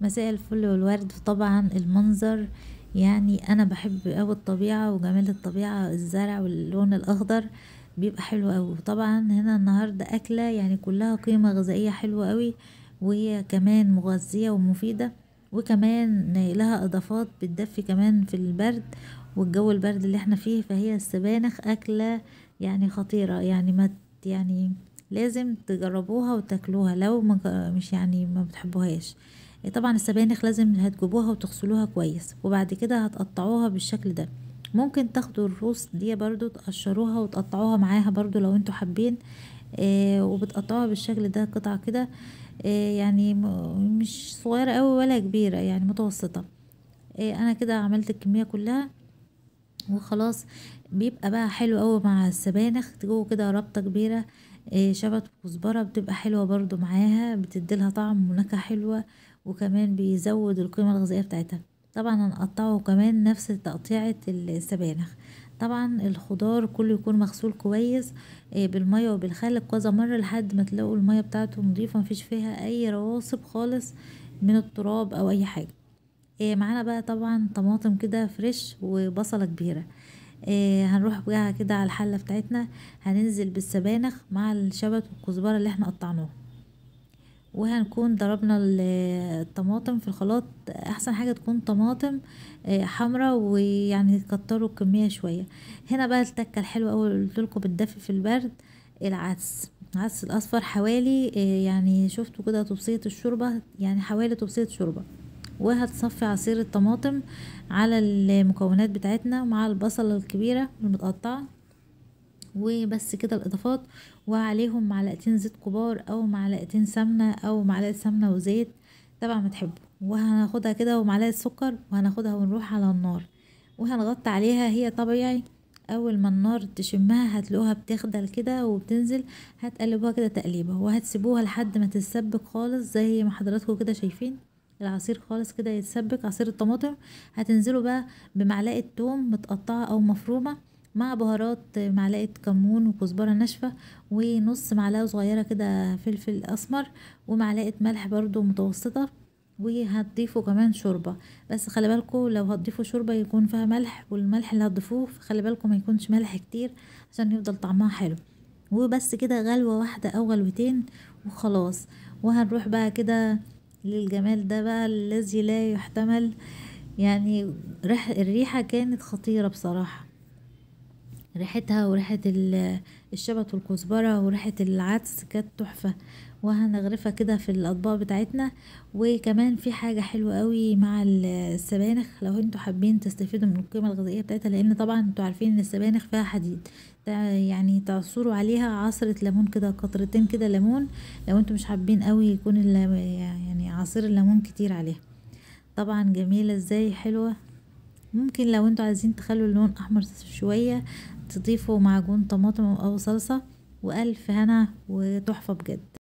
مساء الفل والورد. طبعا المنظر، يعني انا بحب اوي الطبيعة وجمال الطبيعة، الزرع واللون الاخضر بيبقى حلو اوي. طبعا هنا النهاردة اكلة يعني كلها قيمة غذائية حلوة اوي، وهي كمان مغذية ومفيدة، وكمان لها اضافات بتدفي كمان في البرد والجو البرد اللي احنا فيه. فهي السبانخ اكلة يعني خطيرة، يعني ما يعني لازم تجربوها وتاكلوها لو مش يعني ما بتحبوهاش. طبعا السبانخ لازم هتجيبوها وتغسلوها كويس، وبعد كده هتقطعوها بالشكل ده. ممكن تاخدوا الروس دي برضو تقشروها وتقطعوها معاها برضو لو انتوا حابين. وبتقطعوها بالشكل ده قطع كده، يعني مش صغيرة قوي ولا كبيرة، يعني متوسطة. انا كده عملت الكمية كلها وخلاص. بيبقى بقى حلو قوي مع السبانخ، تجوا كده ربطة كبيرة، شبت وكزبرة بتبقى حلوة برضو معاها، بتديلها طعم ونكهة حلوة، وكمان بيزود القيمة الغذائية بتاعتها. طبعا هنقطعه كمان نفس تقطيعة السبانخ. طبعا الخضار كله يكون مغسول كويس بالمية وبالخل كذا مرة لحد ما تلاقوا المية بتاعته نضيفة مفيش فيها اي رواسب خالص من التراب او اي حاجة. معانا بقى طبعا طماطم كده فريش وبصلة كبيرة. هنروح بقى كده على الحلة بتاعتنا، هننزل بالسبانخ مع الشبت والكزبرة اللي احنا قطعناه، وهنكون ضربنا الطماطم في الخلاط. احسن حاجة تكون طماطم حمرا، ويعني كتروا الكمية شوية. هنا بقى التكة الحلوة اوي اللي قلتلكوا بتدفي في البرد، العدس الاصفر حوالي يعني شفتوا كده طبسية الشوربة، يعني حوالي طبسية شوربة. وهتصفي عصير الطماطم على المكونات بتاعتنا مع البصلة الكبيرة المتقطعة، وبس كده الاضافات. وعليهم معلقتين زيت كبار او معلقتين سمنة او معلقة سمنة وزيت، طبعا ما تحبوا. وهناخدها كده ومعلقة سكر، وهناخدها ونروح على النار وهنغطي عليها. هي طبيعي اول ما النار تشمها هتلاقوها بتخدل كده وبتنزل، هتقلبوها كده تقليبه وهتسيبوها لحد ما تتسبك خالص زي ما حضراتكم كده شايفين العصير خالص كده يتسبك عصير الطماطم. هتنزلوا بقى بمعلقة توم متقطعة او مفرومة، مع بهارات معلقة كمون وكزبرة ناشفة، ونص معلقة صغيرة كده فلفل اسمر، ومعلقة ملح برضو متوسطة. وهتضيفوا كمان شوربة، بس خلي بالكم لو هتضيفوا شوربة يكون فيها ملح، والملح اللي هتضيفوه خلي بالكم ما يكونش ملح كتير عشان يفضل طعمها حلو. وبس كده غلوة واحدة او غلوتين وخلاص. وهنروح بقى كده للجمال ده بقى الذي لا يحتمل، يعني الريحة كانت خطيرة بصراحة. ريحتها وريحة الشبت والكزبرة وريحة العدس كانت تحفة. وهنغرفها كده في الاطباق بتاعتنا. وكمان في حاجة حلوة قوي مع السبانخ لو انتوا حابين تستفيدوا من القيمة الغذائية بتاعتها، لان طبعا انتوا عارفين ان السبانخ فيها حديد. يعني تعصروا عليها عصرة ليمون كده، قطرتين كده ليمون، لو انتوا مش حابين قوي يكون يعني عصير الليمون كتير عليها. طبعا جميلة ازاي، حلوة. ممكن لو انتوا عايزين تخلوا اللون احمر شوية تضيفوا معجون طماطم او صلصة، والف هنا وتحفة بجد.